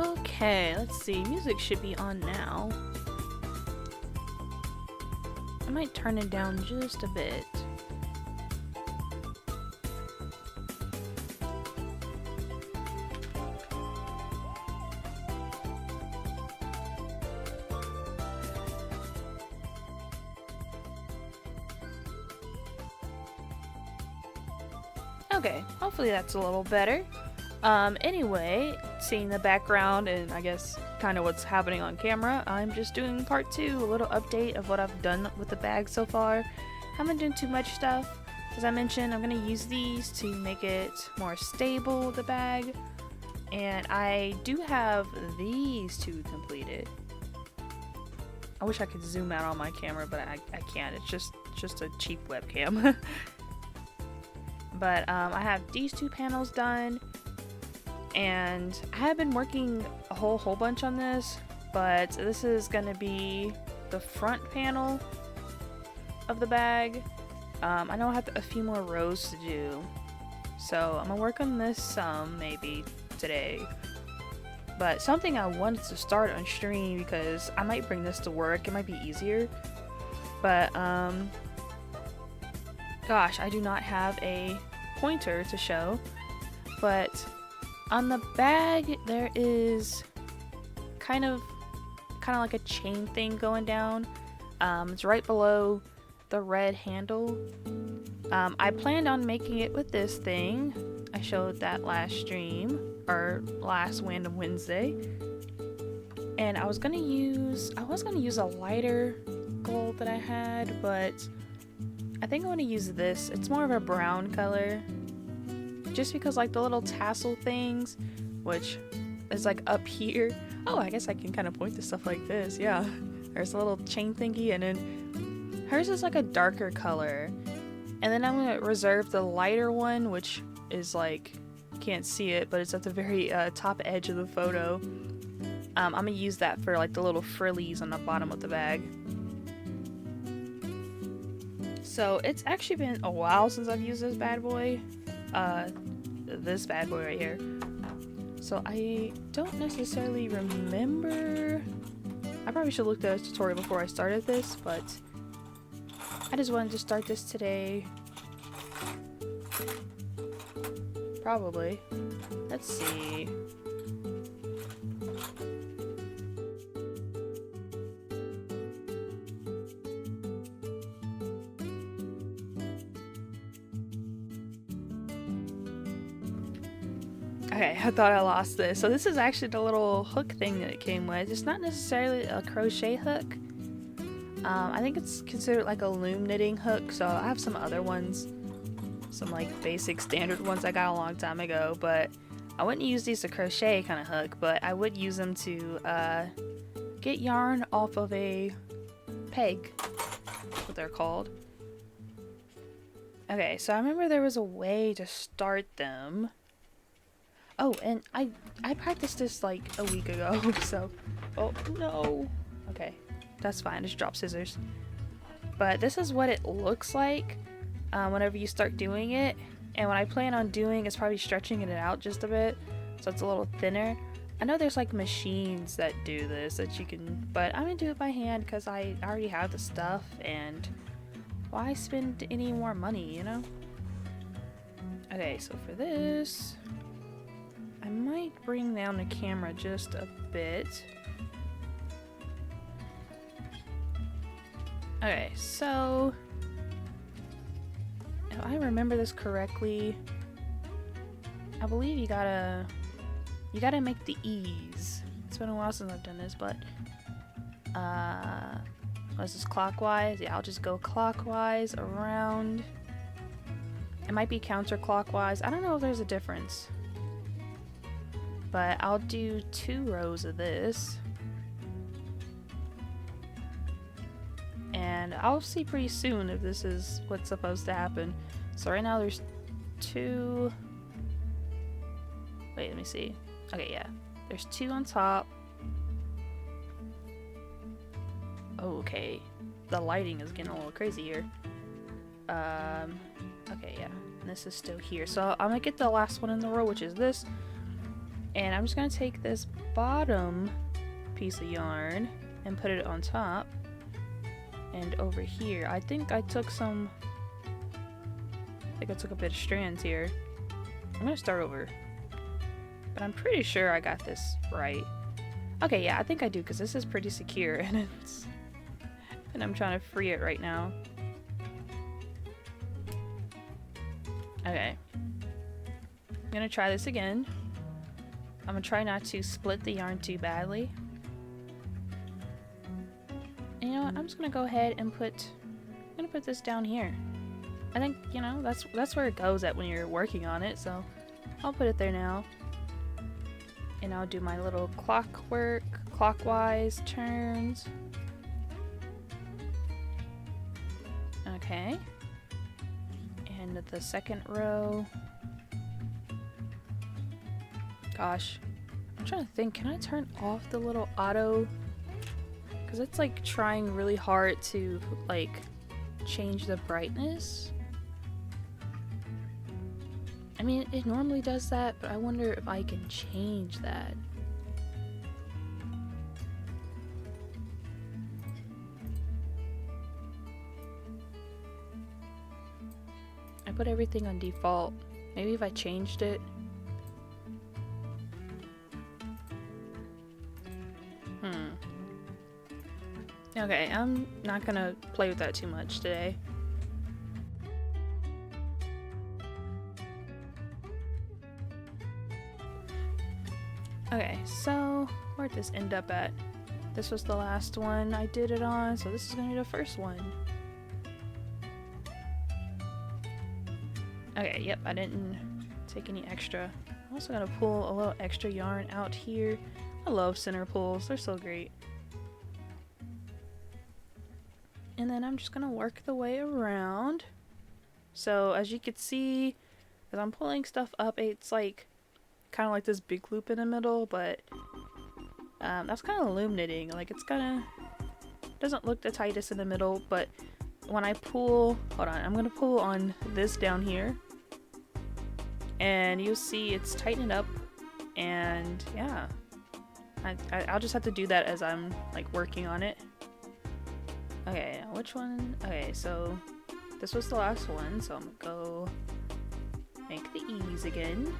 Okay, let's see. Music should be on now. I might turn it down just a bit. Okay, hopefully that's a little better. Anyway, seeing the background and I guess kind of what's happening on camera, I'm just doing part 2, a little update of what I've done with the bag so far. Haven't been doing too much stuff. As I mentioned, I'm going to use these to make it more stable, the bag. And I do have these 2 completed. I wish I could zoom out on my camera, but I can't. It's just a cheap webcam. But I have these 2 panels done. And I have been working a whole bunch on this, but this is going to be the front panel of the bag. I know I have a few more rows to do, so I'm going to work on this some maybe today. But something I wanted to start on stream because I might bring this to work, it might be easier. But gosh, I do not have a pointer to show, but on the bag, there is kind of like a chain thing going down. It's right below the red handle. I planned on making it with this thing. I showed that last stream, or last Wandom Wednesday. And I was gonna use a lighter gold that I had, but I think I want to use this. It's more of a brown color. Just because like the little tassel things, which is like up here. Oh, I guess I can kind of point to stuff like this. Yeah, there's a little chain thingy, and then hers is like a darker color. And then I'm gonna reserve the lighter one, which is like, can't see it, but it's at the very top edge of the photo. I'm gonna use that for like the little frillies on the bottom of the bag. So it's actually been a while since I've used this bad boy. This bad boy right here. So I don't necessarily remember. I probably should look at a tutorial before I started this, but I just wanted to start this today. Probably. Let's see. Okay, I thought I lost this. So this is actually the little hook thing that it came with. It's not necessarily a crochet hook. I think it's considered like a loom knitting hook. So I have some other ones. Some like basic standard ones I got a long time ago. But I wouldn't use these to crochet kind of hook. But I would use them to get yarn off of a peg. That's what they're called. Okay, so I remember there was a way to start them. Oh, and I practiced this like a week ago, so... Oh, no! Okay, that's fine, just drop scissors. But this is what it looks like whenever you start doing it. And what I plan on doing is probably stretching it out just a bit, so it's a little thinner. I know there's like machines that do this, that you can... But I'm gonna do it by hand because I already have the stuff, and why spend any more money, you know? Okay, so for this... I might bring down the camera just a bit. Okay, so if I remember this correctly, I believe you gotta make the E's. It's been a while since I've done this, but was this clockwise? Yeah, I'll just go clockwise around. It might be counterclockwise. I don't know if there's a difference. But I'll do 2 rows of this. And I'll see pretty soon if this is what's supposed to happen. So right now there's 2... Wait, let me see. Okay, yeah. There's 2 on top. Oh, okay. The lighting is getting a little crazy here. Okay, yeah. And this is still here. So I'm gonna get the last one in the row, which is this. And I'm just gonna take this bottom piece of yarn and put it on top. And over here, I think I took a bit of strands here. I'm gonna start over. But I'm pretty sure I got this right. Okay, yeah, I think I do, because this is pretty secure and I'm trying to free it right now. Okay. I'm gonna try this again. I'm gonna try not to split the yarn too badly. And you know what? I'm just gonna go ahead and put this down here. I think, you know, that's where it goes at when you're working on it, so I'll put it there now. And I'll do my little clockwise turns. Okay. And the second row. Gosh, I'm trying to think, can I turn off the little auto? Because it's like trying really hard to like change the brightness. I mean, it normally does that, but I wonder if I can change that. I put everything on default. Maybe if I changed it. Okay, I'm not gonna play with that too much today. Okay, so where'd this end up at? This was the last one I did it on, so this is gonna be the first one. Okay, yep, I didn't take any extra. I'm also gonna pull a little extra yarn out here. I love center pulls, they're so great. And then I'm just gonna work the way around. So as you can see, as I'm pulling stuff up, it's like kind of like this big loop in the middle, but that's kind of loom knitting. Like it's kind of doesn't look the tightest in the middle, but when I pull, hold on, I'm gonna pull on this down here, and you'll see it's tightened up. And yeah, I'll just have to do that as I'm like working on it. Okay, now which one? Okay, so this was the last one, so I'm gonna go make the E's again.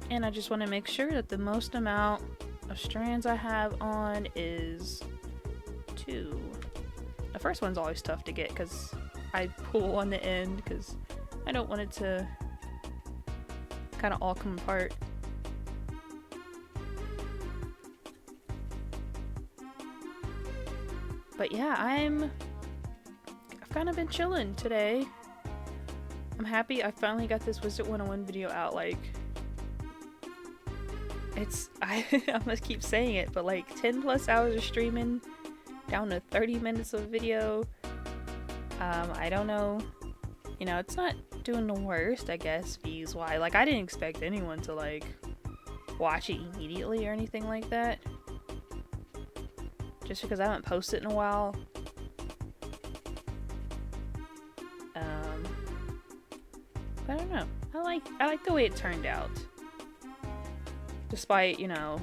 And I just want to make sure that the most amount of strands I have on is 2. The first one's always tough to get because I pull on the end because I don't want it to kind of all come apart. But yeah, I've kind of been chilling today. I'm happy I finally got this Wizard 101 video out. Like, I'm gonna keep saying it, but like 10 plus hours of streaming down to 30 minutes of video. I don't know, you know, it's not doing the worst, I guess, views wise. Like, I didn't expect anyone to like watch it immediately or anything like that, just because I haven't posted in a while. But I don't know, I like the way it turned out, despite, you know,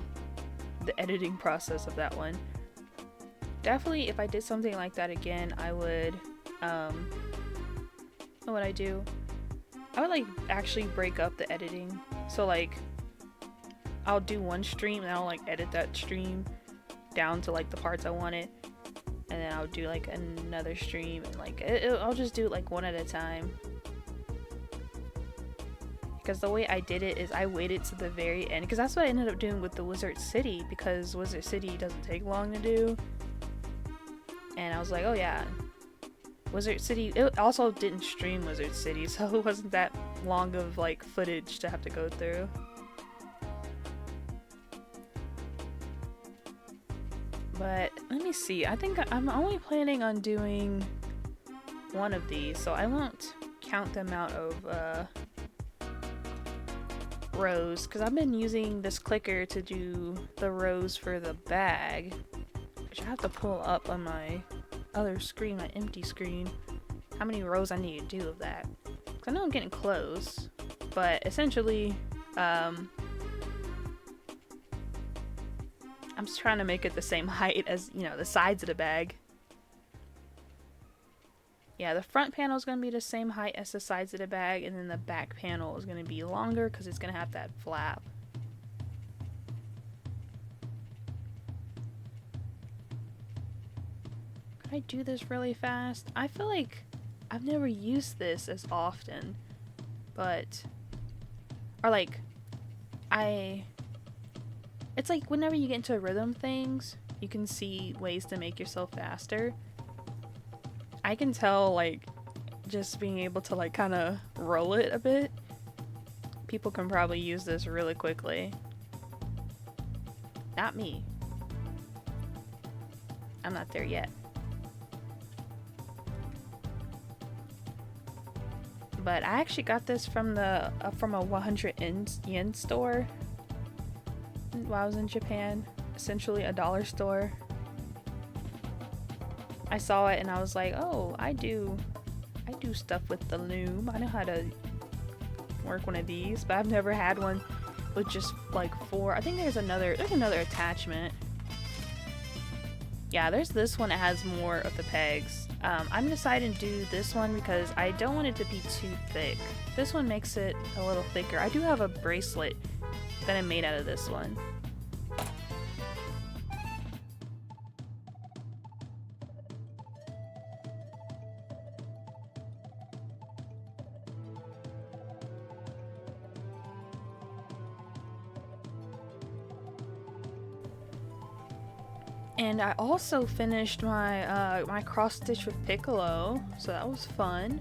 the editing process of that one. Definitely, if I did something like that again, I would, what would I do? I would like actually break up the editing. So like, I'll do one stream and I'll like edit that stream down to like the parts I wanted, and then I'll do like another stream, and like I'll just do it like one at a time. Because the way I did it is I waited to the very end, because that's what I ended up doing with the Wizard City, because Wizard City doesn't take long to do. And I was like, oh yeah, Wizard City, it also didn't stream Wizard City, so it wasn't that long of like footage to have to go through. But let me see, I think I'm only planning on doing one of these, so I won't count them out of rows, because I've been using this clicker to do the rows for the bag, which I have to pull up on my other screen, my empty screen. how many rows I need to do of that. 'Cause I know I'm getting close, but essentially, I'm just trying to make it the same height as, you know, the sides of the bag. Yeah, the front panel is going to be the same height as the sides of the bag, and then the back panel is going to be longer because it's going to have that flap. Could I do this really fast? I feel like I've never used this as often, but, or like, it's like whenever you get into rhythm things, you can see ways to make yourself faster. I can tell, like, just being able to, like, kind of roll it a bit, people can probably use this really quickly. Not me. I'm not there yet. But I actually got this from the from a 100 yen store while I was in Japan, essentially a dollar store. I saw it and I was like, oh, I do stuff with the loom. I know how to work one of these, but I've never had one with just like 4. I think there's another attachment. Yeah, there's this one that has more of the pegs. I'm deciding to do this one because I don't want it to be too thick. This one makes it a little thicker. I do have a bracelet that I made out of this one. And I also finished my my cross stitch with Piccolo, so that was fun.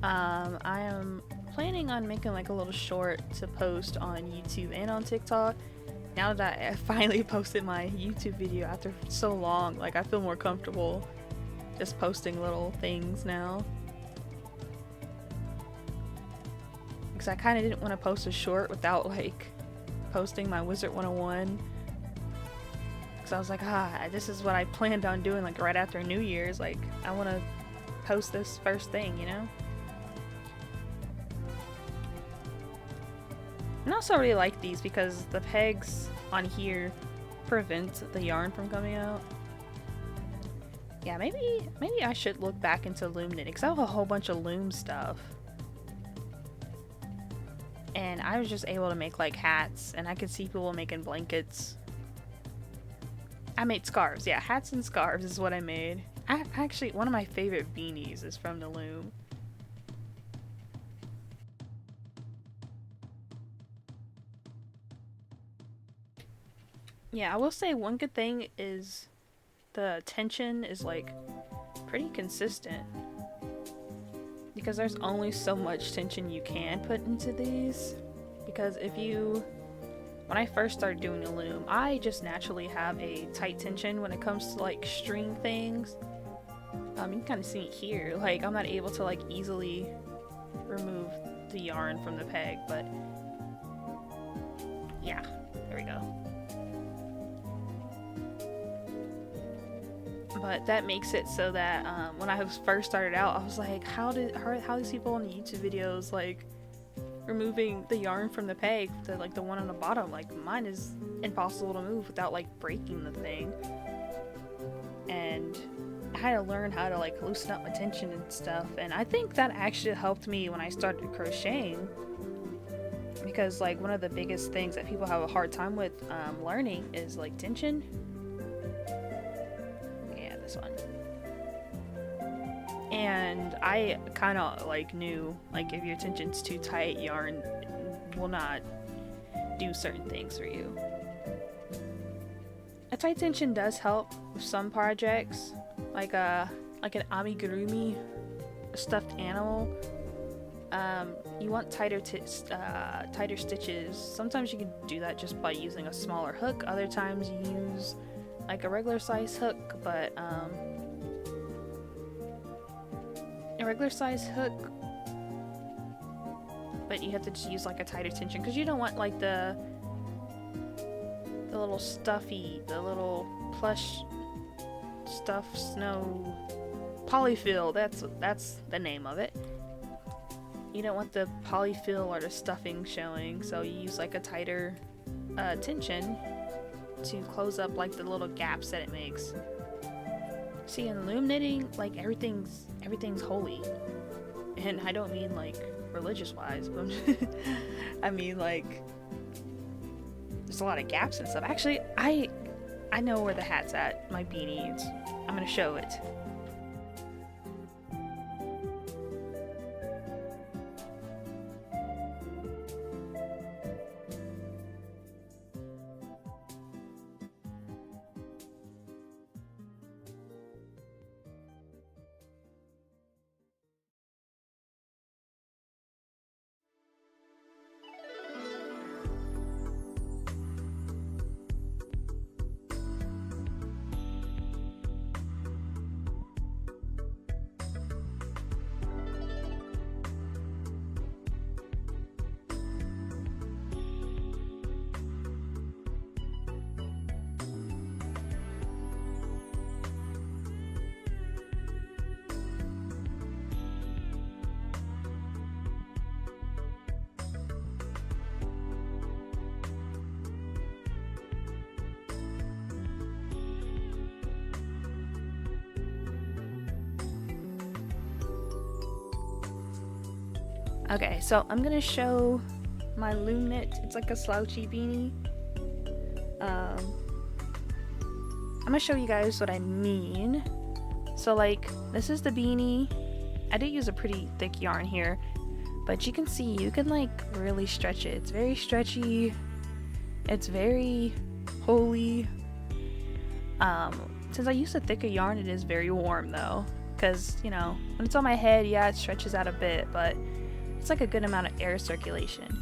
I am planning on making like a little short to post on YouTube and on TikTok. Now that I finally posted my YouTube video after so long, like I feel more comfortable just posting little things now. Because I kind of didn't want to post a short without like posting my Wizard 101. I was like, this is what I planned on doing like right after New Year's. Like, I want to post this first thing, you know? And I also really like these because the pegs on here prevent the yarn from coming out. Yeah, maybe I should look back into loom knitting because I have a whole bunch of loom stuff. And I was just able to make like hats, and I could see people making blankets. I made scarves. Yeah, hats and scarves is what I made. Actually, one of my favorite beanies is from the loom. Yeah, I will say one good thing is the tension is like pretty consistent. Because there's only so much tension you can put into these. Because when I first started doing the loom, I just naturally have a tight tension when it comes to like string things. You can kind of see it here. Like I'm not able to like easily remove the yarn from the peg, but yeah, there we go. But that makes it so that when I first started out, I was like, how these people on the YouTube videos like removing the yarn from the peg, the one on the bottom? Like mine is impossible to move without like breaking the thing. And I had to learn how to like loosen up my tension and stuff, and I think that actually helped me when I started crocheting, because like one of the biggest things that people have a hard time with learning is like tension. Yeah, this one. And I kind of like knew like if your tension's too tight, yarn will not do certain things for you. A tight tension does help with some projects, like an amigurumi, a stuffed animal. You want tighter stitches. Sometimes you can do that just by using a smaller hook. Other times you use like a regular size hook, but a regular size hook, but you have to just use like a tighter tension because you don't want like the little stuffy, the little plush stuff snow polyfill, that's the name of it. You don't want the polyfill or the stuffing showing, so you use like a tighter tension to close up like the little gaps that it makes. See, in loom knitting, like everything's holy, and I don't mean like religious wise, but I mean like there's a lot of gaps and stuff. Actually, I know where the hat's at, my beanie. I'm gonna show it. Okay, so I'm gonna show my loom knit. It's like a slouchy beanie. I'm gonna show you guys what I mean. So like, this is the beanie. I did use a pretty thick yarn here, but you can see you can like really stretch it. It's very stretchy. It's very holey. Since I used a thicker yarn, it is very warm though, because you know when it's on my head, yeah, it stretches out a bit, but it's like a good amount of air circulation.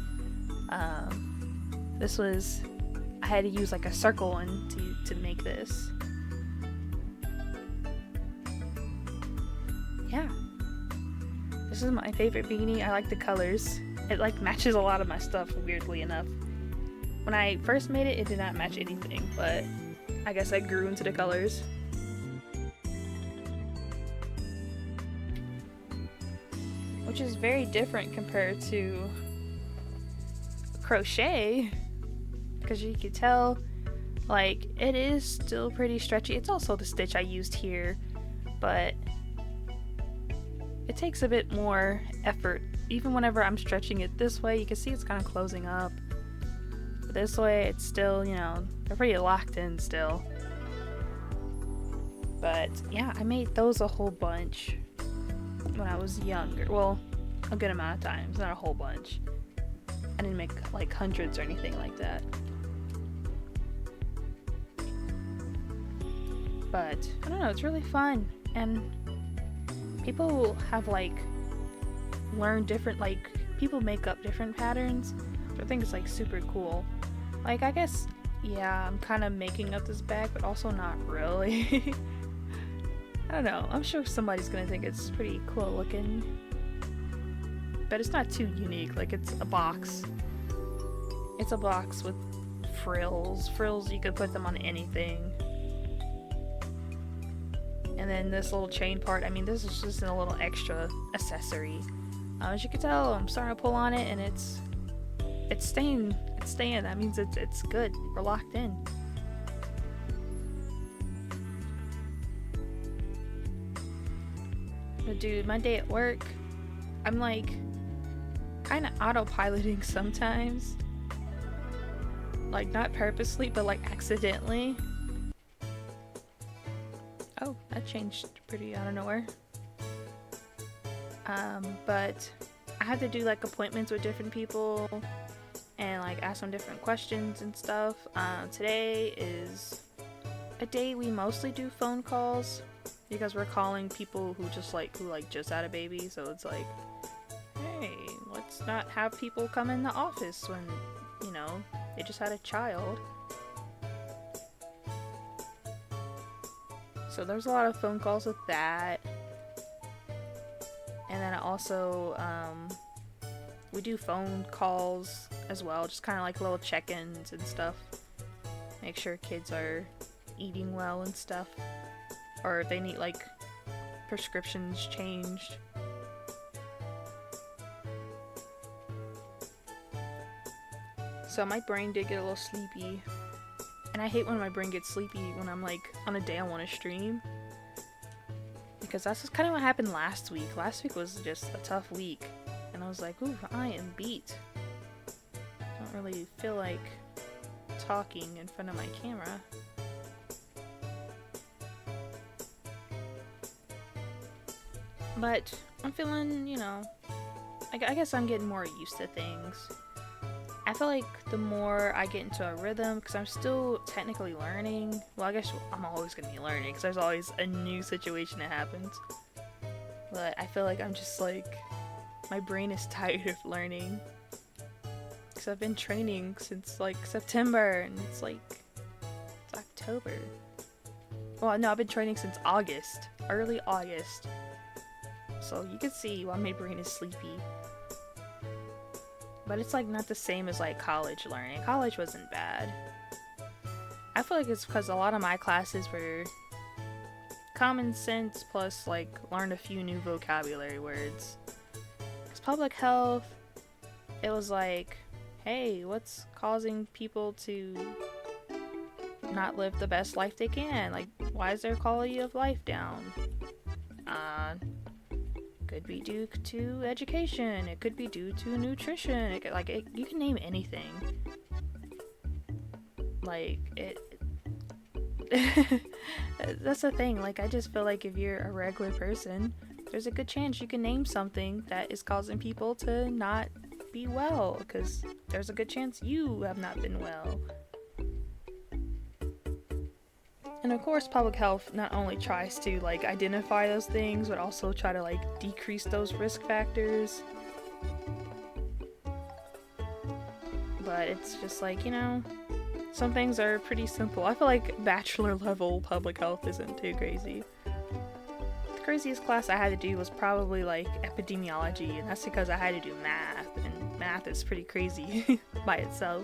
I had to use like a circle one to make this. Yeah. This is my favorite beanie. I like the colors. It like matches a lot of my stuff, weirdly enough. When I first made it, it did not match anything, but I guess I grew into the colors. Which is very different compared to crochet, because you can tell like it is still pretty stretchy. It's also the stitch I used here, but it takes a bit more effort. Even whenever I'm stretching it this way, you can see it's kind of closing up. But this way, it's still, you know, they're pretty locked in still. But yeah, I made those a whole bunch when I was younger. Well, a good amount of times, not a whole bunch. I didn't make like hundreds or anything like that. But I don't know, it's really fun, and people have like learned different, like people make up different patterns, which I think is like super cool. Like, I guess, yeah, I'm kind of making up this bag, but also not really. I don't know, I'm sure somebody's gonna think it's pretty cool looking, but it's not too unique. Like, it's a box. It's a box with frills. Frills, you could put them on anything. And then this little chain part, I mean, this is just a little extra accessory. As you can tell, I'm starting to pull on it, and it's staying. It's staying. That means it's good. We're locked in. But dude, my day at work, I'm like kind of autopiloting sometimes. Like, not purposely, but like accidentally. Oh, that changed pretty out of nowhere. But I had to do like appointments with different people and like ask them different questions and stuff. Today is a day we mostly do phone calls because we're calling people who just had a baby. So it's like, hey, let's not have people come in the office when, you know, they just had a child. So there's a lot of phone calls with that. And then also, we do phone calls as well, just kind of like little check-ins and stuff. Make sure kids are eating well and stuff. Or if they need like prescriptions changed. So my brain did get a little sleepy. And I hate when my brain gets sleepy when I'm like on a day I want to stream. Because that's just kind of what happened last week. Last week was just a tough week. And I was like, ooh, I am beat. Don't really feel like talking in front of my camera. But I'm feeling, you know, I guess I'm getting more used to things. I feel like the more I get into a rhythm, because I'm still technically learning. Well, I guess I'm always going to be learning, because there's always a new situation that happens. But I feel like I'm just like, my brain is tired of learning. Because I've been training since like September, and it's October. Well, no, I've been training since August, early August. So you can see why my brain is sleepy. But it's like not the same as like college learning. College wasn't bad. I feel like it's because a lot of my classes were common sense plus like learned a few new vocabulary words. Because public health, it was like, hey, what's causing people to not live the best life they can? Like, why is their quality of life down? Could be due to education. It could be due to nutrition. You can name anything. Like, that's the thing. Like, I just feel like if you're a regular person, there's a good chance you can name something that is causing people to not be well, because there's a good chance you have not been well. And of course, public health not only tries to like identify those things, but also try to like decrease those risk factors. But it's just like, you know, some things are pretty simple. I feel like bachelor level public health isn't too crazy. The craziest class I had to do was probably like epidemiology, and that's because I had to do math, and math is pretty crazy by itself.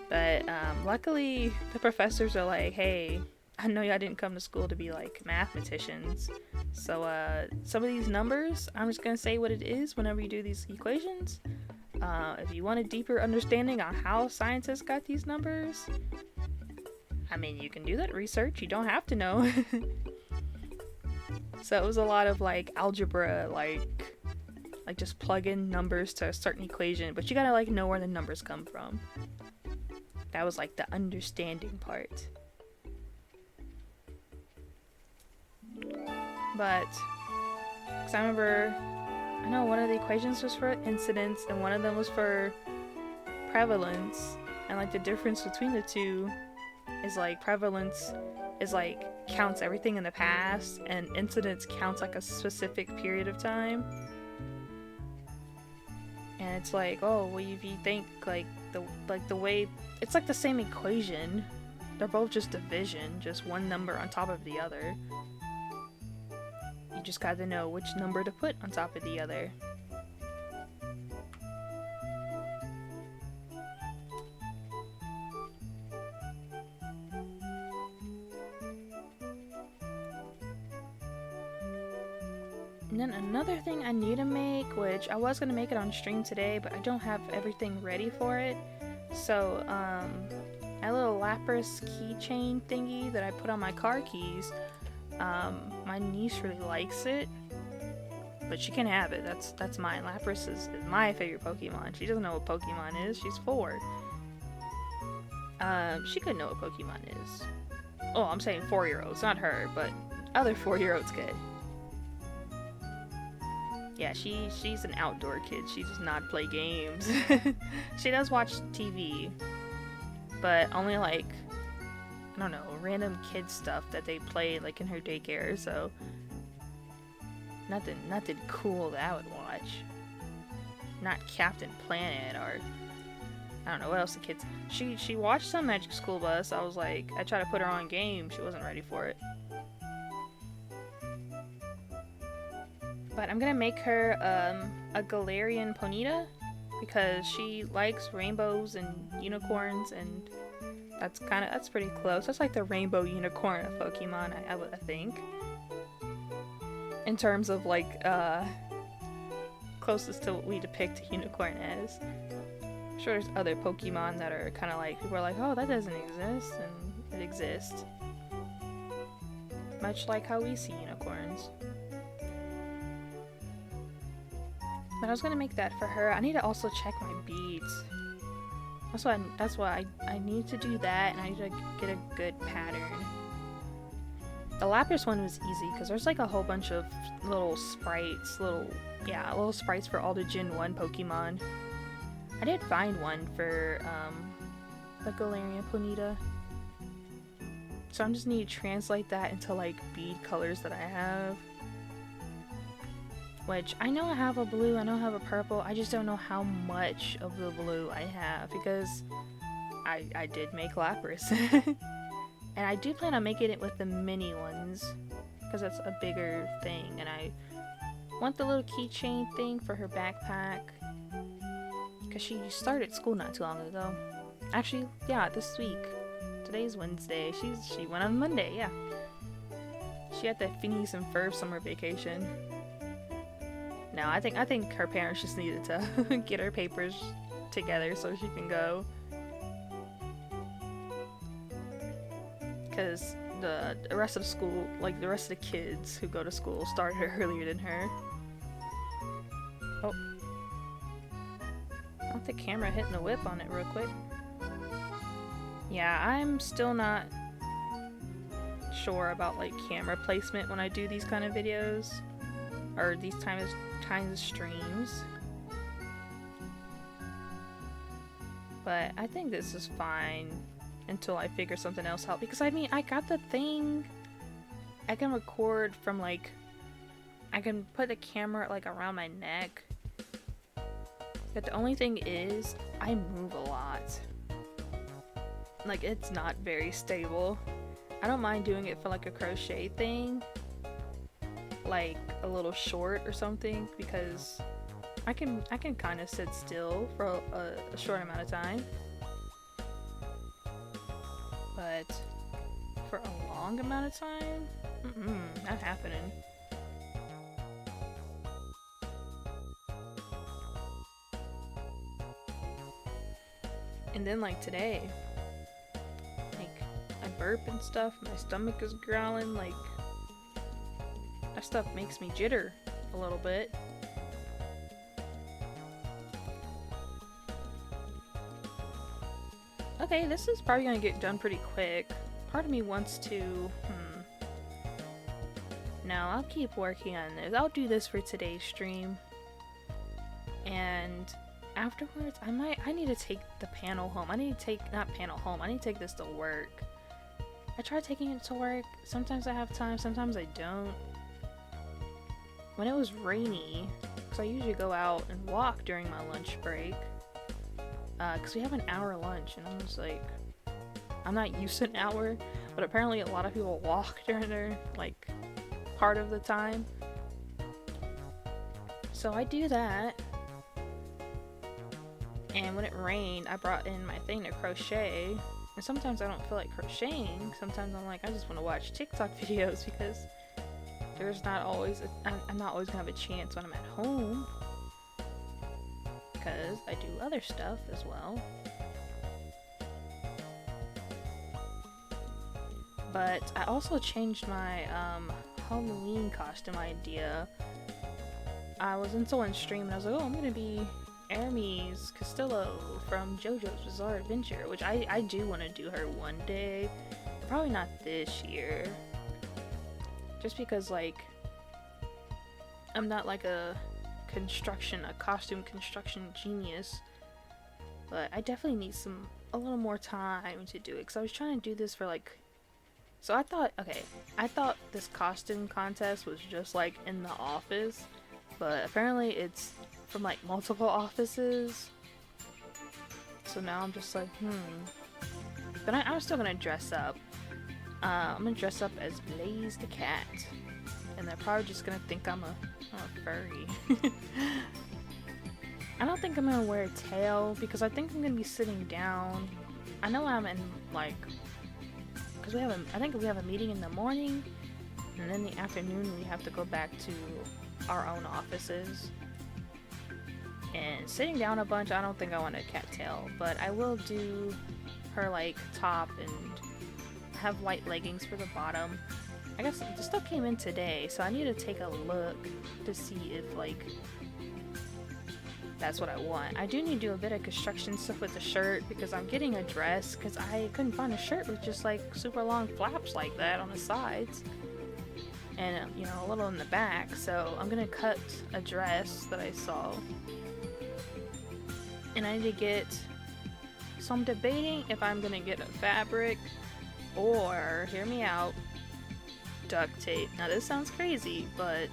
But luckily, the professors are like, hey, I know y'all didn't come to school to be like mathematicians. So some of these numbers, I'm just going to say what it is whenever you do these equations. If you want a deeper understanding on how scientists got these numbers, I mean, you can do that research. You don't have to know. So it was a lot of like algebra, like just plug in numbers to a certain equation. But you got to like know where the numbers come from. That was like the understanding part. But, because I know one of the equations was for incidence and one of them was for prevalence. And like the difference between the two is like prevalence is like counts everything in the past, and incidence counts like a specific period of time. And it's like, oh, well, if you think like the way, it's like the same equation. They're both just division, just one number on top of the other. You just gotta know which number to put on top of the other. And then another thing I need to make, which I was going to make it on stream today, but I don't have everything ready for it. So, my little Lapras keychain thingy that I put on my car keys, my niece really likes it, but she can have it. That's mine. Lapras is my favorite Pokemon. She doesn't know what Pokemon is. She's 4. She could know what Pokemon is. Oh, I'm saying 4-year-olds, not her, but other 4-year-olds could. Yeah, she's an outdoor kid. She does not play games. She does watch TV, but only like, I don't know, random kid stuff that they play like in her daycare. So nothing cool that I would watch. Not Captain Planet or I don't know what else the kids. She watched some Magic School Bus. I was like, I tried to put her on game. She wasn't ready for it. But I'm gonna make her a Galarian Ponyta because she likes rainbows and unicorns, and that's pretty close. That's like the rainbow unicorn of Pokemon, I think. in terms of like closest to what we depict a unicorn as. I'm sure there's other Pokemon that are kind of like, people are like, oh, that doesn't exist, and it exists. Much like how we see unicorns. But I was gonna make that for her. I need to also check my beads. That's why I need to do that, and I need to get a good pattern. The Lapras one was easy because there's like a whole bunch of little sprites, little sprites for all the Gen 1 Pokemon. I did find one for the Galarian Ponyta. So I'm just need to translate that into like bead colors that I have. Which I know I have a blue, I know I have a purple, I just don't know how much of the blue I have because I did make Lapras. And I do plan on making it with the mini ones because that's a bigger thing, and I want the little keychain thing for her backpack because she started school not too long ago. Actually, yeah, this week. Today's Wednesday. She went on Monday, yeah. She had the Phineas and Ferb summer vacation. No, I think her parents just needed to get her papers together so she can go. Because the rest of the school, like the rest of the kids who go to school, started earlier than her. Oh. I want the camera hitting the whip on it real quick. Yeah, I'm still not sure about like camera placement when I do these kind of videos. Or these kinds of streams. But I think this is fine until I figure something else out. Because I mean, I got the thing. I can record from like, I can put the camera like around my neck. But the only thing is, I move a lot. Like, it's not very stable. I don't mind doing it for like a crochet thing. Like a little short or something, because I can kind of sit still for a short amount of time. But for a long amount of time? Not happening. And then like today, like I burp and stuff, my stomach is growling, like that stuff makes me jitter a little bit. Okay, this is probably gonna get done pretty quick. Part of me wants to, No, I'll keep working on this. I'll do this for today's stream. And afterwards, I need to take the panel home. I need to take this to work. I try taking it to work. Sometimes I have time, sometimes I don't. When it was rainy, because I usually go out and walk during my lunch break, because we have an hour lunch, and I'm just like, I'm not used to an hour, but apparently a lot of people walk during their, like, part of the time. So I do that. And when it rained, I brought in my thing to crochet. And sometimes I don't feel like crocheting. Sometimes I'm like, I just want to watch TikTok videos because there's not always, I'm not always gonna have a chance when I'm at home. Because I do other stuff as well. But I also changed my Halloween costume idea. I was in someone's stream and I was like, oh, I'm gonna be Hermes Castillo from JoJo's Bizarre Adventure, which I do want to do her one day. Probably not this year. Just because, like, I'm not like a costume construction genius. But I definitely need a little more time to do it. Because I was trying to do this for, like, so I thought this costume contest was just, like, in the office. But apparently it's from, like, multiple offices. So now I'm just like, But I'm still gonna dress up. I'm gonna dress up as Blaze the cat. And they're probably just gonna think I'm a furry. I don't think I'm gonna wear a tail because I think I'm gonna be sitting down. I know I'm in, like, because I think we have a meeting in the morning, and And then in the afternoon we have to go back to our own offices. And sitting down a bunch, I don't think I want to cattail, but I will do her like top and have white leggings for the bottom. I guess the stuff came in today, so I need to take a look to see if like that's what I want. I do need to do a bit of construction stuff with the shirt because I'm getting a dress because I couldn't find a shirt with just like super long flaps like that on the sides and you know, a little in the back. So I'm gonna cut a dress that I saw, and I need to get, so I'm debating if I'm gonna get a fabric or, hear me out, duct tape. Now this sounds crazy, but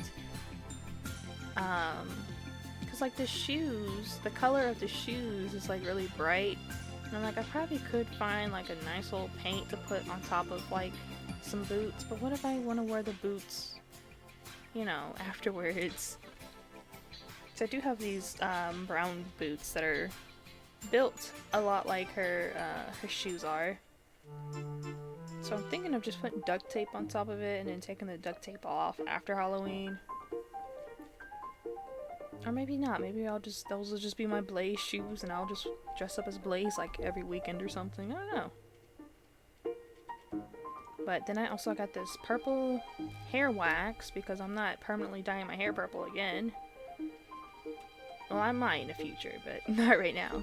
cause like the shoes, the color of the shoes is like really bright, and I'm like, I probably could find like a nice little paint to put on top of like some boots, but what if I want to wear the boots, you know, afterwards? So I do have these brown boots that are built a lot like her shoes are. So I'm thinking of just putting duct tape on top of it and then taking the duct tape off after Halloween. Or maybe not. Maybe those will just be my Blaze shoes and I'll just dress up as Blaze like every weekend or something. I don't know. But then I also got this purple hair wax because I'm not permanently dyeing my hair purple again. Well, I might in the future, but not right now.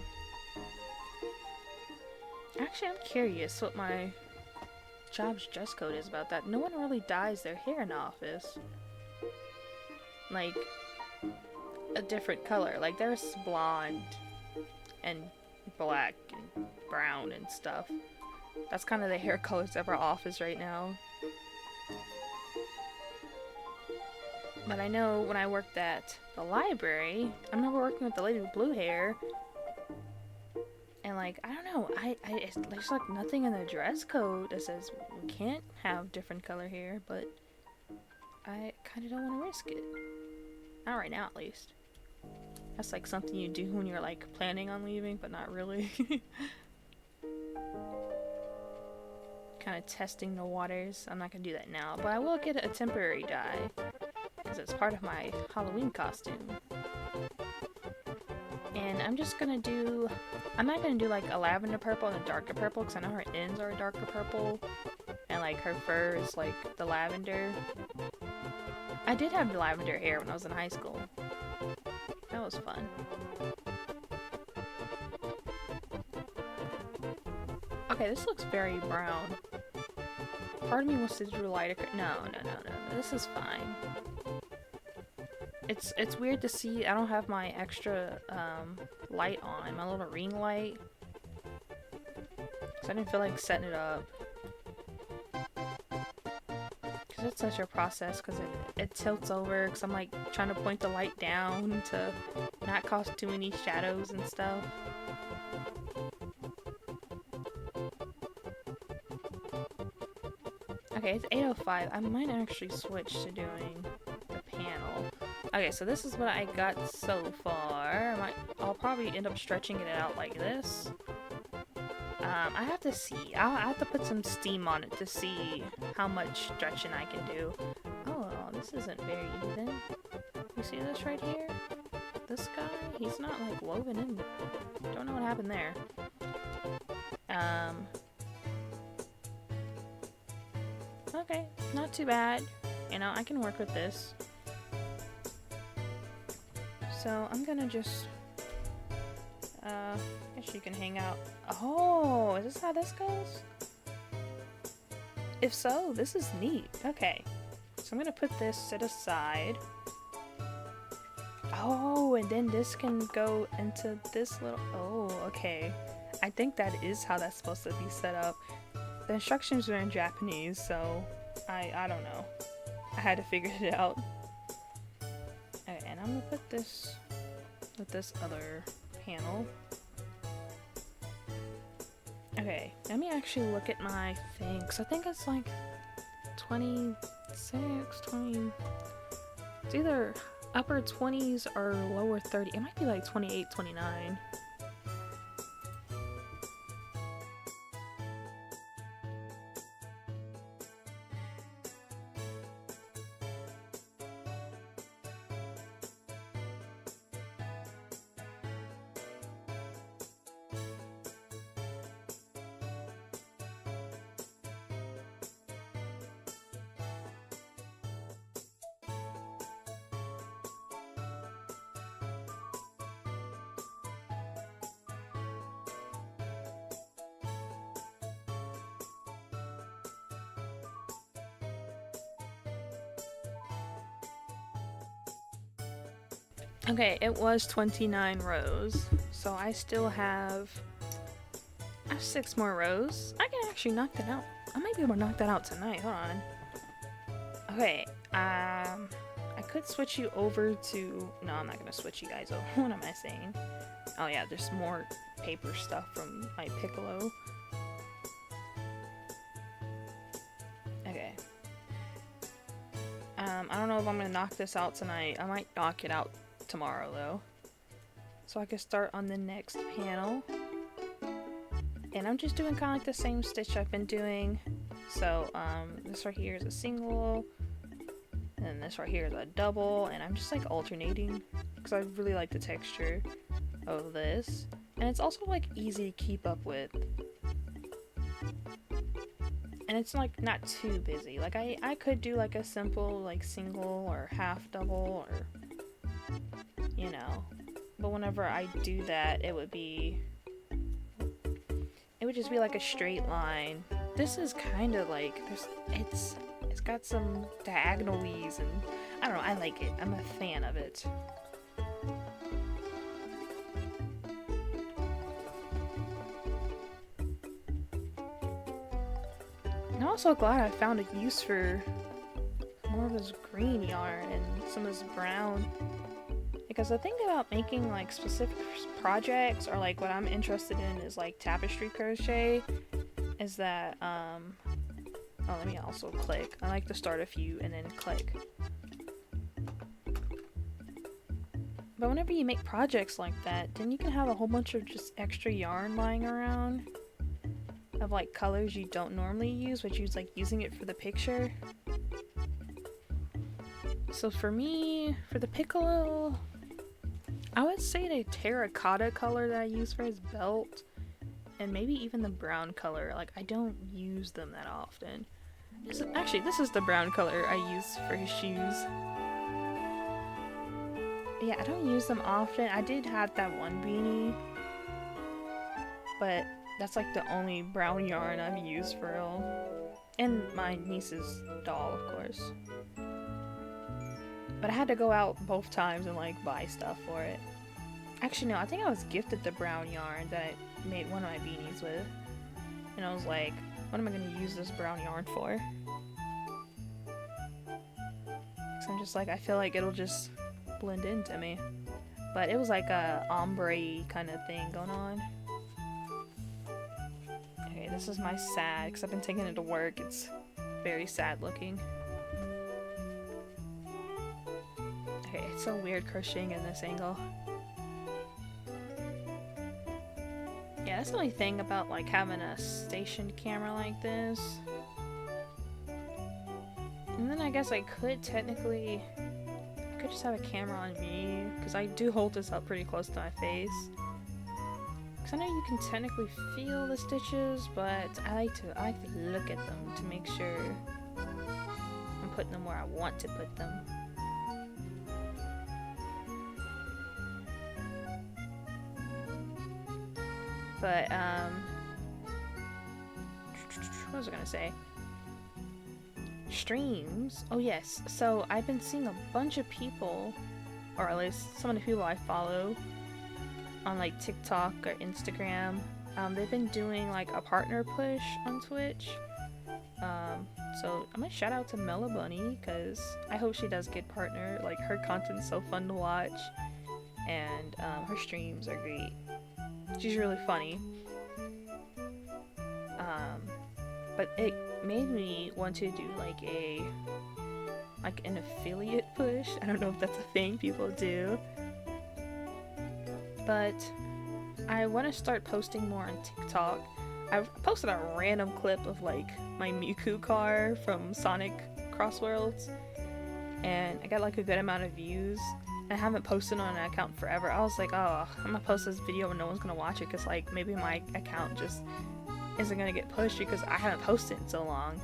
Actually, I'm curious what my job's dress code is about that. No one really dyes their hair in the office. Like, a different color. Like, there's blonde and black and brown and stuff. That's kind of the hair colors of our office right now. But I know when I worked at the library, I remember working with the lady with blue hair. And like, I don't know, there's like nothing in the dress code that says we can't have different color hair, but I kind of don't want to risk it. Not right now, at least. That's like something you do when you're like planning on leaving, but not really. Kind of testing the waters. I'm not gonna do that now, but I will get a temporary dye because it's part of my Halloween costume. And I'm just gonna do, I'm not gonna do like a lavender purple and a darker purple because I know her ends are a darker purple and like her fur is like the lavender. I did have lavender hair when I was in high school. That was fun. Okay, this looks very brown. Part of me wants to do lighter. No. This is fine. It's weird to see. I don't have my extra light on, my little ring light. So I didn't feel like setting it up. Because it's such a process. Because it tilts over. Because I'm like trying to point the light down to not cause too many shadows and stuff. Okay, it's 8:05. I might actually switch to doing the panel. Okay, so this is what I got so far. I'll probably end up stretching it out like this. I have to see. I have to put some steam on it to see how much stretching I can do. Oh, this isn't very even. You see this right here? This guy? He's not like woven in. Don't know what happened there. Okay, not too bad. You know, I can work with this. So I'm gonna just, I guess you can hang out. Oh, is this how this goes? If so, this is neat. Okay, so I'm gonna put this set aside. Oh, and then this can go into this little, oh, okay. I think that is how that's supposed to be set up. The instructions are in Japanese, so I don't know. I had to figure it out. Okay, and I'm gonna put this with this other panel. Okay, let me actually look at my thing, because I think it's like 26, 20... It's either upper 20s or lower 30. It might be like 28, 29. Okay, it was 29 rows, so I still have 6 more rows. I can actually knock that out. I might be able to knock that out tonight. Hold on. Okay, I could switch you over to... No, I'm not gonna switch you guys over. What am I saying? Oh yeah, there's more paper stuff from my Piccolo. Okay. I don't know if I'm gonna knock this out tonight. I might knock it out tomorrow though. So I can start on the next panel. And I'm just doing kind of like the same stitch I've been doing. So this right here is a single, and this right here is a double, and I'm just like alternating because I really like the texture of this. And it's also like easy to keep up with. And it's like not too busy. Like I could do like a simple like single or half double or, you know, but whenever I do that, it would just be like a straight line. This is kind of like it's got some diagonalies, and I don't know, I like it. I'm a fan of it. I'm also glad I found a use for more of this green yarn and some of this brown. Because the thing about making like specific projects, or like what I'm interested in is like tapestry crochet, is that oh, let me also click. I like to start a few and then click. But whenever you make projects like that, then you can have a whole bunch of just extra yarn lying around of like colors you don't normally use, but you're like using it for the picture. So for me, for the Piccolo, I would say the terracotta color that I use for his belt, and maybe even the brown color. Like, I don't use them that often. This is the brown color I use for his shoes. Yeah, I don't use them often. I did have that one beanie, but that's like the only brown yarn I've used for real. And my niece's doll, of course. But I had to go out both times and like buy stuff for it. Actually, no, I think I was gifted the brown yarn that I made one of my beanies with. And I was like, what am I going to use this brown yarn for? So I'm just like, I feel like it'll just blend into me. But it was like a ombre kind of thing going on. Okay, this is my sad, because I've been taking it to work. It's very sad looking. Okay, it's so weird crocheting in this angle. Yeah, that's the only thing about like having a stationed camera like this. And then I guess I could technically, I could just have a camera on me, because I do hold this up pretty close to my face. Because I know you can technically feel the stitches, but I like to look at them to make sure I'm putting them where I want to put them. But, what was I gonna say? Streams? Oh yes, so I've been seeing a bunch of people, or at least some of the people I follow on like TikTok or Instagram, they've been doing like a partner push on Twitch. So I'm gonna shout out to Mela Bunny, because I hope she does get partner. Like, her content's so fun to watch, and her streams are great. She's really funny. But it made me want to do like an affiliate push. I don't know if that's a thing people do. But I want to start posting more on TikTok. I've posted a random clip of like my Miku car from Sonic Crossworlds, and I got like a good amount of views. I haven't posted on an account forever. I was like, oh, I'm gonna post this video and no one's gonna watch it, because like maybe my account just isn't gonna get pushed because I haven't posted in so long.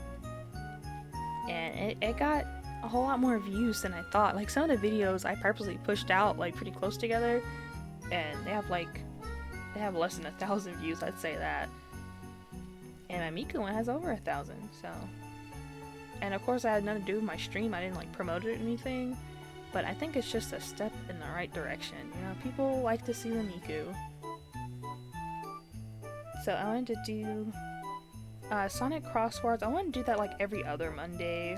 And it got a whole lot more views than I thought. Like, some of the videos I purposely pushed out like pretty close together, and they have less than 1,000 views, I'd say that. And my Miku one has over 1,000, so. And of course I had nothing to do with my stream. I didn't like promote it or anything. but I think it's just a step in the right direction. You know, people like to see the Miku. So I wanted to do Sonic Crosswords. I want to do that like every other Monday.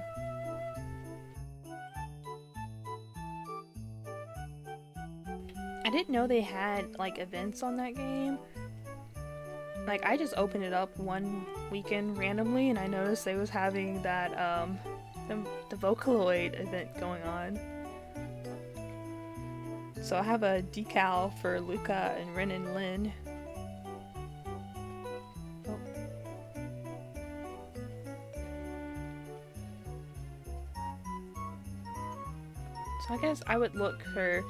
I didn't know they had like events on that game. Like I just opened it up one weekend randomly and I noticed they was having that the Vocaloid event going on. So I have a decal for Luca and Ren and Lin. Oh. So I guess I would look for,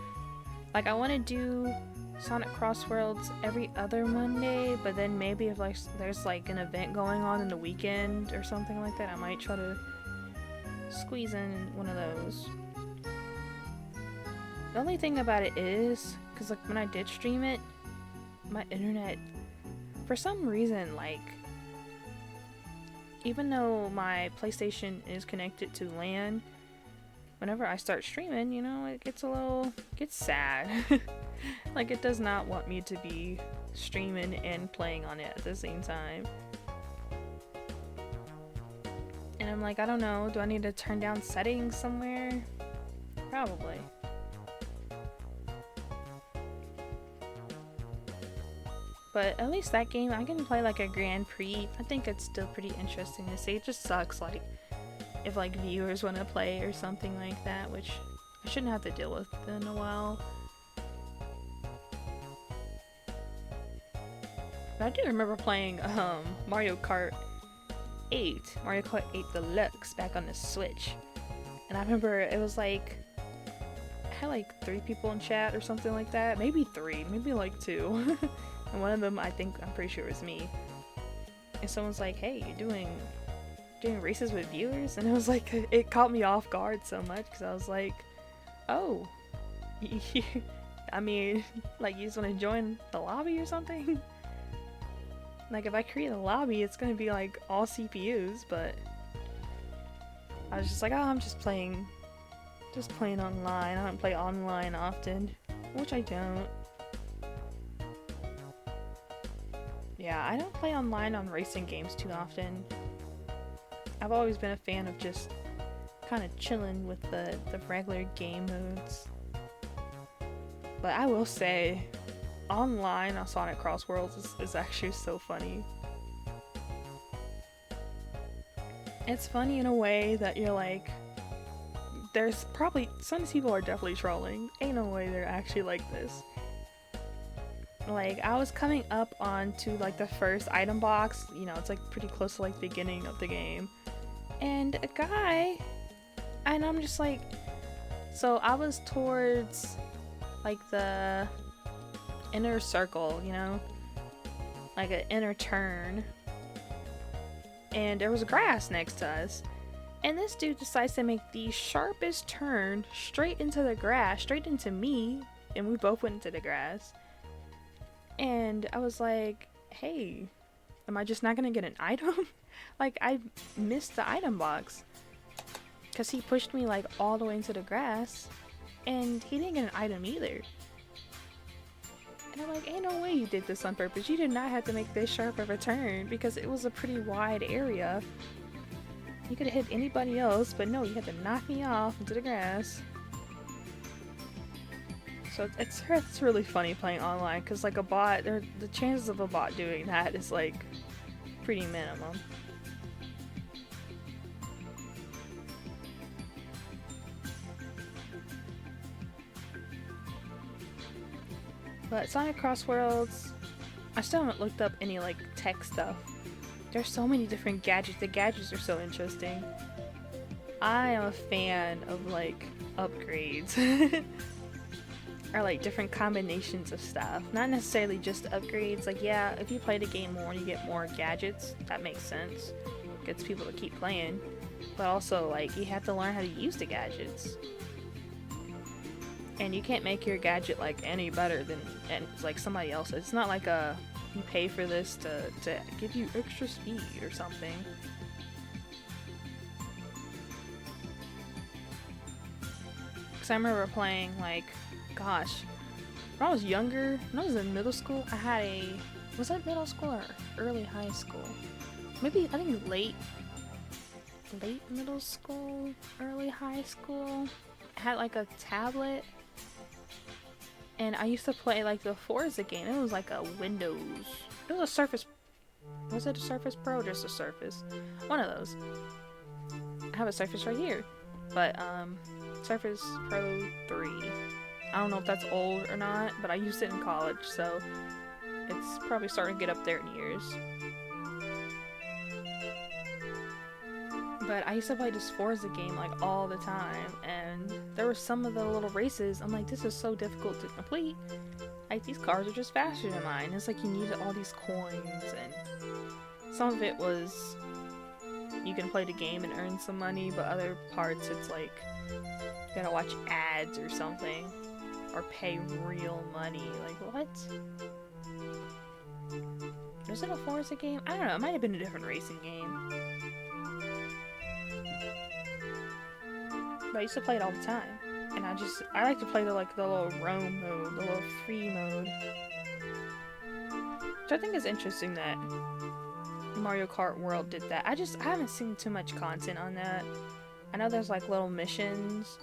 like, I want to do Sonic Crossworlds every other Monday, but then maybe if like there's like an event going on in the weekend or something like that, I might try to squeeze in one of those. The only thing about it is, because like when I did stream it, my internet, for some reason, like, even though my PlayStation is connected to LAN, whenever I start streaming, you know, it gets gets sad. Like, it does not want me to be streaming and playing on it at the same time. And I'm like, I don't know, do I need to turn down settings somewhere? Probably. But at least that game, I can play like a Grand Prix. I think it's still pretty interesting to see. It just sucks, like, if like viewers want to play or something like that, which I shouldn't have to deal with in a while. But I do remember playing Mario Kart 8 Deluxe back on the Switch. And I remember it was like, I had like 3 people in chat or something like that. Maybe 3, maybe like 2. And one of them, I'm pretty sure it was me. And someone's like, hey, you're doing races with viewers? And it was like, it caught me off guard so much, because I was like, oh, I mean, like, you just want to join the lobby or something? Like, if I create a lobby, it's gonna be like all CPUs, but I was just like, oh, I'm just playing online. I don't play online often, which I don't. Yeah, I don't play online on racing games too often. I've always been a fan of just kind of chilling with the regular game modes. But I will say, online on Sonic Crossworlds is actually so funny. It's funny in a way that you're like, there's probably, some people are definitely trolling. Ain't no way they're actually like this. Like, I was coming up onto like the first item box, you know, it's like pretty close to like the beginning of the game. And a guy, and I'm just like, so I was towards like the inner circle, you know, like an inner turn, and there was grass next to us, and this dude decides to make the sharpest turn straight into the grass, straight into me, and we both went into the grass. And I was like, hey, am I just not gonna get an item? Like, I missed the item box because he pushed me like all the way into the grass, and he didn't get an item either. And I'm like, ain't no way you did this on purpose. You did not have to make this sharp of a turn, because it was a pretty wide area. You could have hit anybody else, but no, you had to knock me off into the grass. So it's really funny playing online, because like a bot, the chances of a bot doing that is like pretty minimum. But Sonic Crossworlds, I still haven't looked up any like tech stuff. There's so many different gadgets. The gadgets are so interesting. I am a fan of like upgrades. Or like different combinations of stuff. Not necessarily just upgrades. Like, yeah, if you play the game more and you get more gadgets, that makes sense. Gets people to keep playing. But also, like, you have to learn how to use the gadgets. And you can't make your gadget like any better than like somebody else's. It's not like you pay for this to give you extra speed or something. Because I remember playing, like, gosh, when I was younger, when I was in middle school, I had a, was that middle school or early high school? Maybe, I think late middle school, early high school. I had like a tablet, and I used to play like the Forza game. It was like a Windows, it was a Surface, was it a Surface Pro or just a Surface? One of those. I have a Surface right here, but Surface Pro 3. I don't know if that's old or not, but I used it in college, so it's probably starting to get up there in years. But I used to play this Forza game like all the time, and there were some of the little races, I'm like, this is so difficult to complete. Like, these cars are just faster than mine. It's like you needed all these coins, and some of it was you can play the game and earn some money, but other parts it's like you gotta watch ads or something, or pay real money. Like, what? Was it a Forza game? I don't know, it might have been a different racing game. But I used to play it all the time, and I like to play the little roam mode, the little free mode, which I think is interesting that Mario Kart World did that. I haven't seen too much content on that. I know there's like little missions,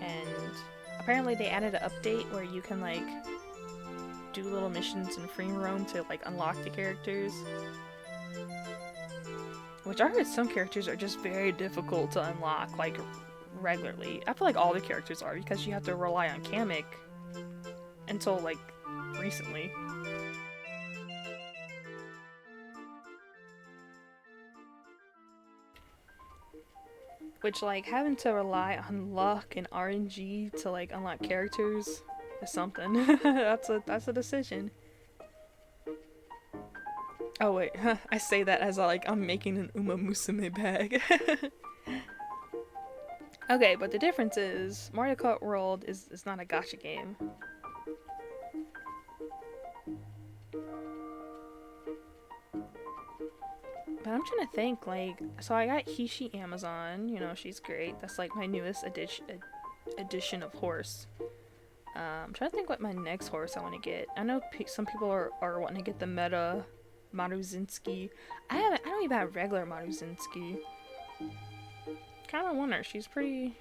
and apparently they added an update where you can like do little missions in free roam to like unlock the characters. Which I heard some characters are just very difficult to unlock, like, regularly. I feel like all the characters are, because you have to rely on Kamek until, like, recently. Which, like, having to rely on luck and RNG to, like, unlock characters is something. That's a decision. Oh wait, I say that as I'm making an Uma Musume bag. Okay, but the difference is Mario Kart World is not a gacha game. But I'm trying to think, like, so I got Hishi Amazon, you know, she's great. That's like my newest edition of horse. I'm trying to think what my next horse I want to get. I know some people are wanting to get the meta Maruzinski. I don't even have regular Maruzinski. Kind of want her. She's pretty,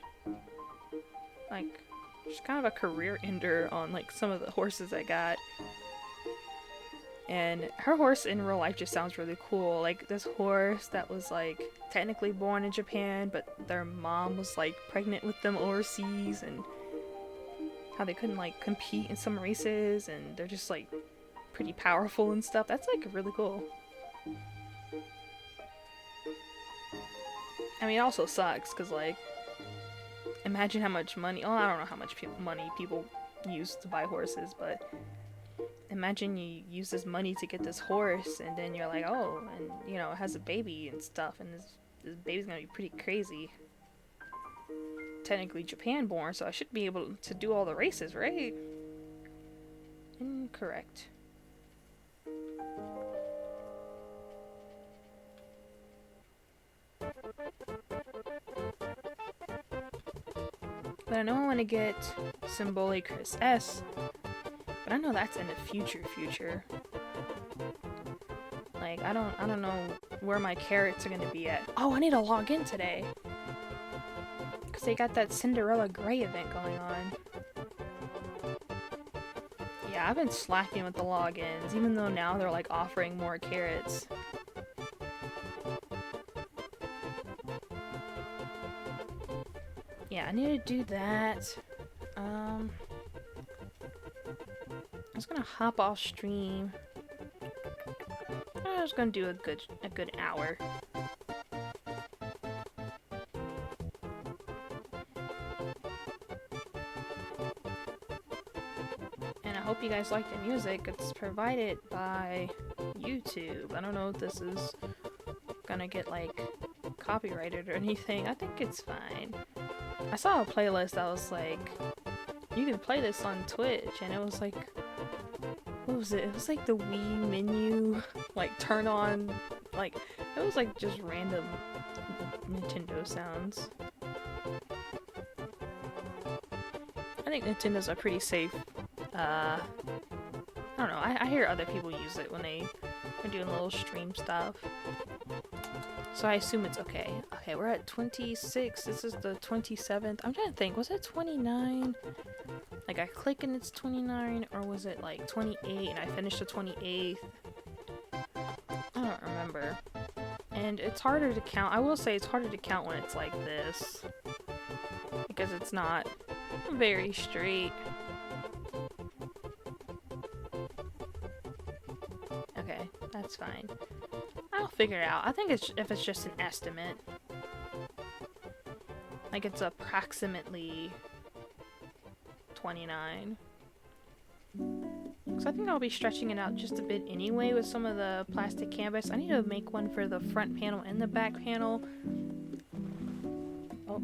like, she's kind of a career ender on like some of the horses I got. And her horse in real life just sounds really cool. Like this horse that was like technically born in Japan, but their mom was like pregnant with them overseas, and how they couldn't like compete in some races, and they're just like pretty powerful and stuff. That's like really cool. I mean, it also sucks because, like, imagine how much money. Oh, I don't know how much money people use to buy horses, but imagine you use this money to get this horse, and then you're like, oh, and you know, it has a baby and stuff, and this baby's gonna be pretty crazy. Technically Japan born, so I should be able to do all the races, right? Incorrect. But I know I want to get Symbole Chris S, but I know that's in the future. Like, I don't know where my carrots are gonna be at. Oh, I need to log in today, because they got that Cinderella Grey event going on. Yeah, I've been slacking with the logins, even though now they're like offering more carrots. Yeah, I need to do that. I'm just gonna hop off stream. I was gonna do a good hour. And I hope you guys like the music. It's provided by YouTube. I don't know if this is gonna get like copyrighted or anything. I think it's fine. I saw a playlist that was like, you can play this on Twitch, and it was like, what was it? It was like the Wii menu, like turn on, like, it was like just random Nintendo sounds. think Nintendo's a pretty safe, I don't know, I hear other people use it when they are doing little stream stuff. So I assume it's okay. Okay, we're at 26. This is the 27th. I'm trying to think, was it 29? Like I click and it's 29, or was it like 28 and I finished the 28th? I don't remember. And it's harder to count. I will say it's harder to count when it's like this, because it's not very straight. Okay, that's fine. I'll figure it out. I think if it's just an estimate. Like it's approximately 29. So I think I'll be stretching it out just a bit anyway with some of the plastic canvas. I need to make one for the front panel and the back panel. Oh.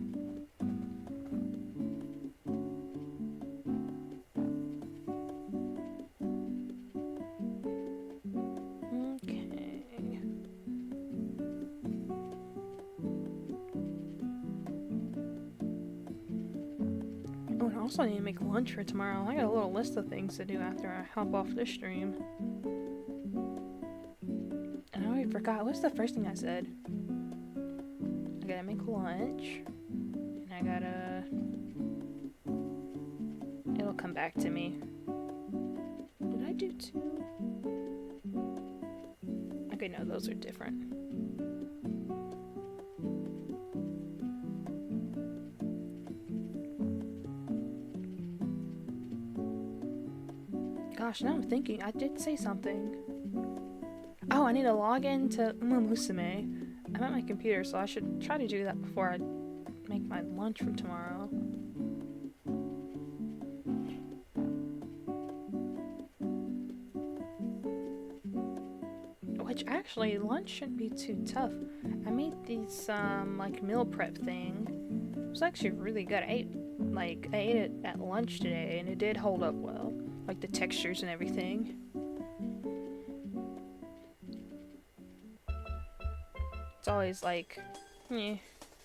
Okay. Oh, and I also need to make lunch for tomorrow. I got a little list of things to do after I hop off this stream. And I already forgot. What's the first thing I said? I gotta make lunch. And I gotta... It'll come back to me. Did I do two? Okay, no, those are different. Gosh, now I'm thinking, I did say something. Oh, I need to log in to Musume. I'm at my computer, so I should try to do that before I make my lunch for tomorrow. Which, actually, lunch shouldn't be too tough. I made these, like, meal prep thing. It was actually really good. I ate it at lunch today, and it did hold up well. Like the textures and everything. It's always like,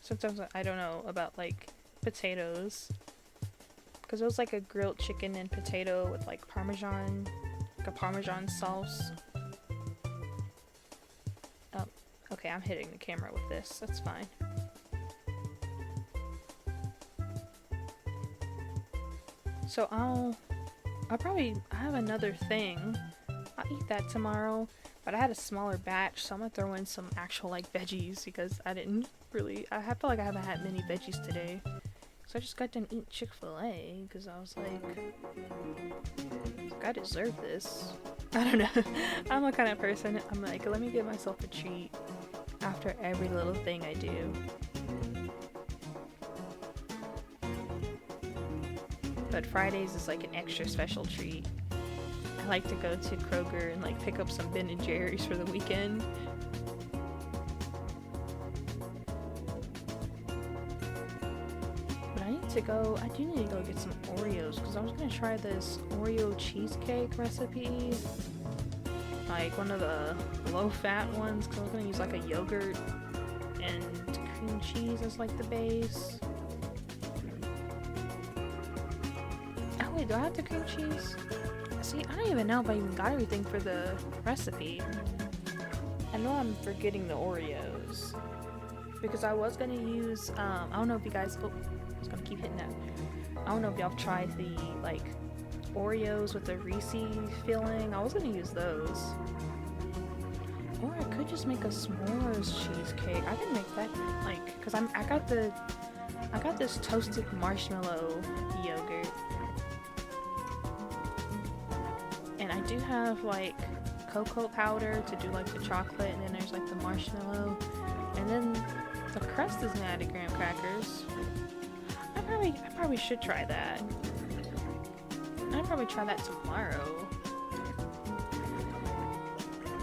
sometimes I don't know about like potatoes. Because it was like a grilled chicken and potato with like Parmesan, like a Parmesan sauce. Oh, okay, I'm hitting the camera with this. That's fine. So I have another thing. I'll eat that tomorrow, but I had a smaller batch, so I'm gonna throw in some actual like veggies because I feel like I haven't had many veggies today. So I just got done eating Chick-fil-A because I was like, I deserve this. I don't know. I'm a kind of person, I'm like, let me give myself a treat after every little thing I do. But Fridays is like an extra special treat. I like to go to Kroger and like pick up some Ben & Jerry's for the weekend. But I do need to go get some Oreos because I was going to try this Oreo cheesecake recipe. Like one of the low-fat ones because I was going to use like a yogurt and cream cheese as like the base. Wait, do I have the cream cheese? See, I don't even know if I even got everything for the recipe. I know I'm forgetting the Oreos. Because I was gonna use, I don't know if you guys, I was gonna keep hitting that. I don't know if y'all have tried the, like, Oreos with the Reese's filling. I was gonna use those. Or I could just make a s'mores cheesecake. I can make that, like, cause I got this toasted marshmallow yogurt. And I do have like cocoa powder to do like the chocolate, and then there's like the marshmallow, and then the crust is made of graham crackers. I probably should try that. I'd probably try that tomorrow.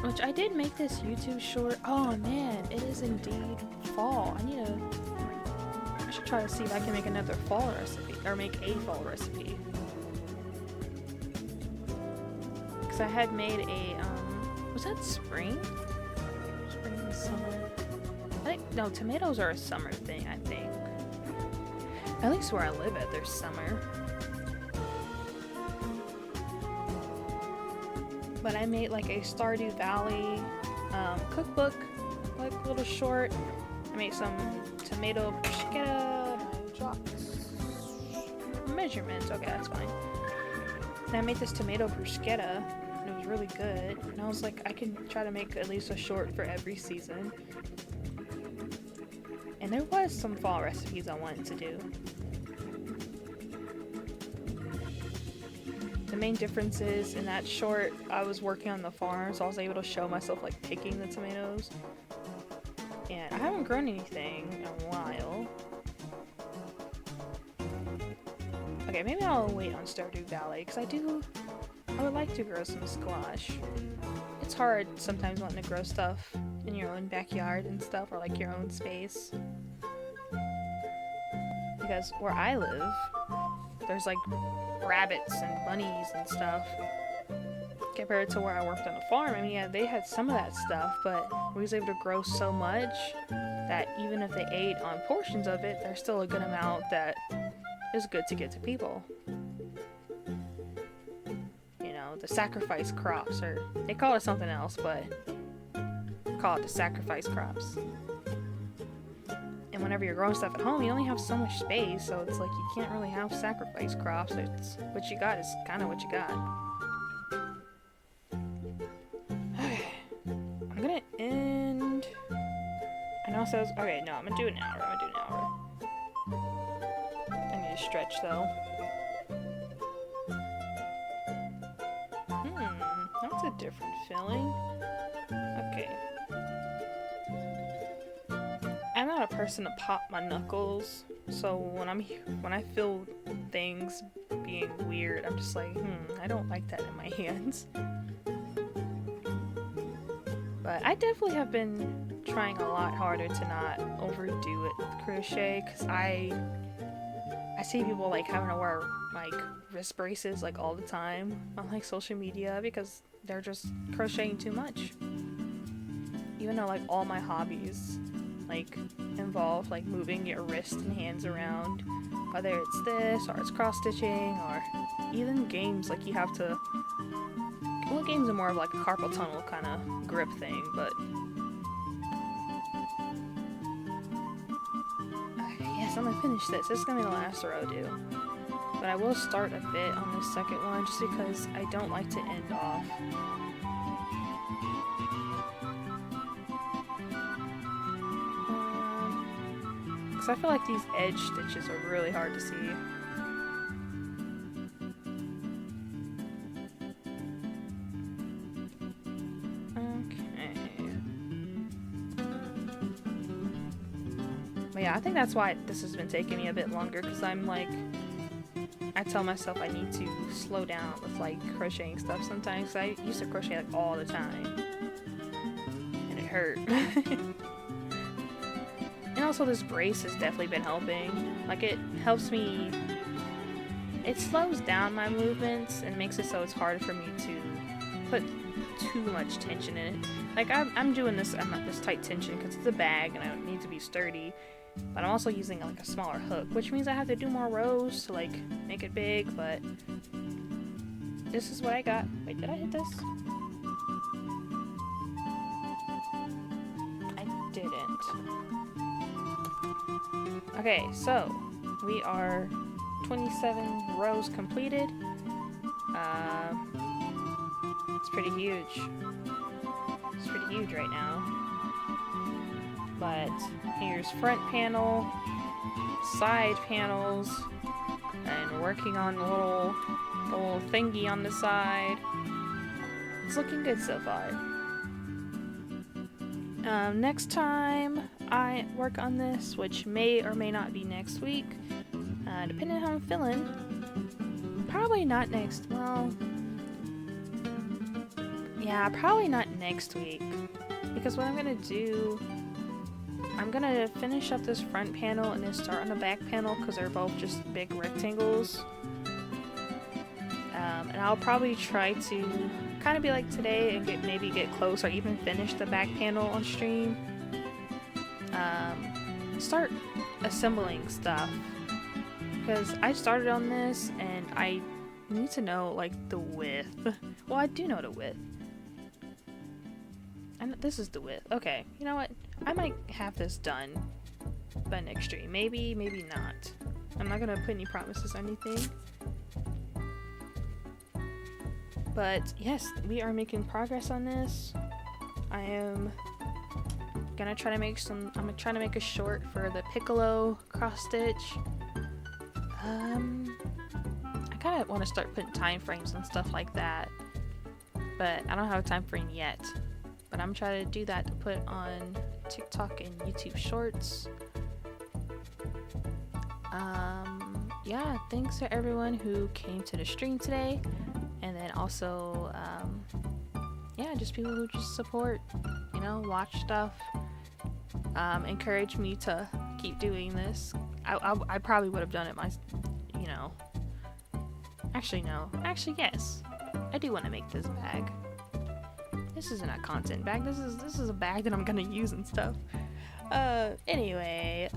Which I did make this YouTube short. Oh man, it is indeed fall. I should try to see if I can make another fall recipe, or make a fall recipe. I had made a, was that spring? Spring and summer? No, tomatoes are a summer thing, I think. At least where I live at, there's summer. but I made like a Stardew Valley cookbook, like a little short. I made some tomato bruschetta. Measurements. Okay, that's fine. And I made this tomato bruschetta, and it was really good. And I was like, I can try to make at least a short for every season. And there was some fall recipes I wanted to do. The main difference is in that short, I was working on the farm, so I was able to show myself like picking the tomatoes. And I haven't grown anything in a while. Okay, maybe I'll wait on Stardew Valley, because I would like to grow some squash. It's hard sometimes wanting to grow stuff in your own backyard and stuff, or like your own space. Because where I live, there's like rabbits and bunnies and stuff. Compared to where I worked on the farm, I mean, yeah, they had some of that stuff, but we was able to grow so much that even if they ate on portions of it, there's still a good amount that is good to get to people. You know, the sacrifice crops, or they call it something else, but call it the sacrifice crops. And whenever you're growing stuff at home, you only have so much space, so it's like you can't really have sacrifice crops. It's what you got is kind of what you got. I'm gonna end. I know it says okay. No, I'm gonna do an hour. I need to stretch though. That's a different feeling. Okay. I'm not a person to pop my knuckles, so when I feel things being weird, I'm just like, I don't like that in my hands. But I definitely have been trying a lot harder to not overdo it with crochet, because I see people like having to wear like wrist braces like all the time on like social media because they're just crocheting too much. Even though like all my hobbies like involve like moving your wrists and hands around, whether it's this or it's cross stitching or even games, like you have to, well, games are more of like a carpal tunnel kind of grip thing, but yes, I'm gonna finish this. This is gonna be the last row I do, but I will start a bit on this second one just because I don't like to end off. I feel like these edge stitches are really hard to see. Okay. But yeah, I think that's why this has been taking me a bit longer, because I'm like, I tell myself I need to slow down with like crocheting stuff sometimes, because I used to crochet like all the time. And it hurt. And also this brace has definitely been helping. Like it helps me, it slows down my movements and makes it so it's hard for me to put too much tension in it. Like I'm doing this, I'm not this tight tension because it's a bag and I don't need to be sturdy. But I'm also using like a smaller hook, which means I have to do more rows to like make it big, but this is what I got. Wait, did I hit this? I didn't. Okay, so we are 27 rows completed. It's pretty huge. It's pretty huge right now. But here's front panel, side panels, and working on the little thingy on the side. It's looking good so far. Next time I work on this, which may or may not be next week, depending on how I'm feeling. Probably not next, well, yeah, probably not next week, because what I'm gonna do, I'm gonna finish up this front panel and then start on the back panel, because they're both just big rectangles. And I'll probably try to kind of be like today and maybe get close or even finish the back panel on stream. Start assembling stuff, because I started on this and I need to know like the width, Well, I do know the width. And this is the width. Okay, you know what? I might have this done by next stream. Maybe, maybe not. I'm not gonna put any promises on anything. But yes, we are making progress on this. I am gonna try to make some. I'm gonna try to make a short for the piccolo cross stitch. I kind of want to start putting time frames and stuff like that, but I don't have a time frame yet. But I'm trying to do that to put on TikTok and YouTube Shorts. Yeah, thanks to everyone who came to the stream today, and then also, yeah, just people who just support, you know, watch stuff, encourage me to keep doing this. I probably would have done it you know. Actually, no. Actually, yes. I do want to make this bag. This isn't a content bag. This is a bag that I'm gonna use and stuff. Anyway,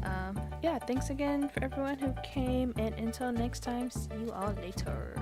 yeah, thanks again for everyone who came, and until next time, see you all later.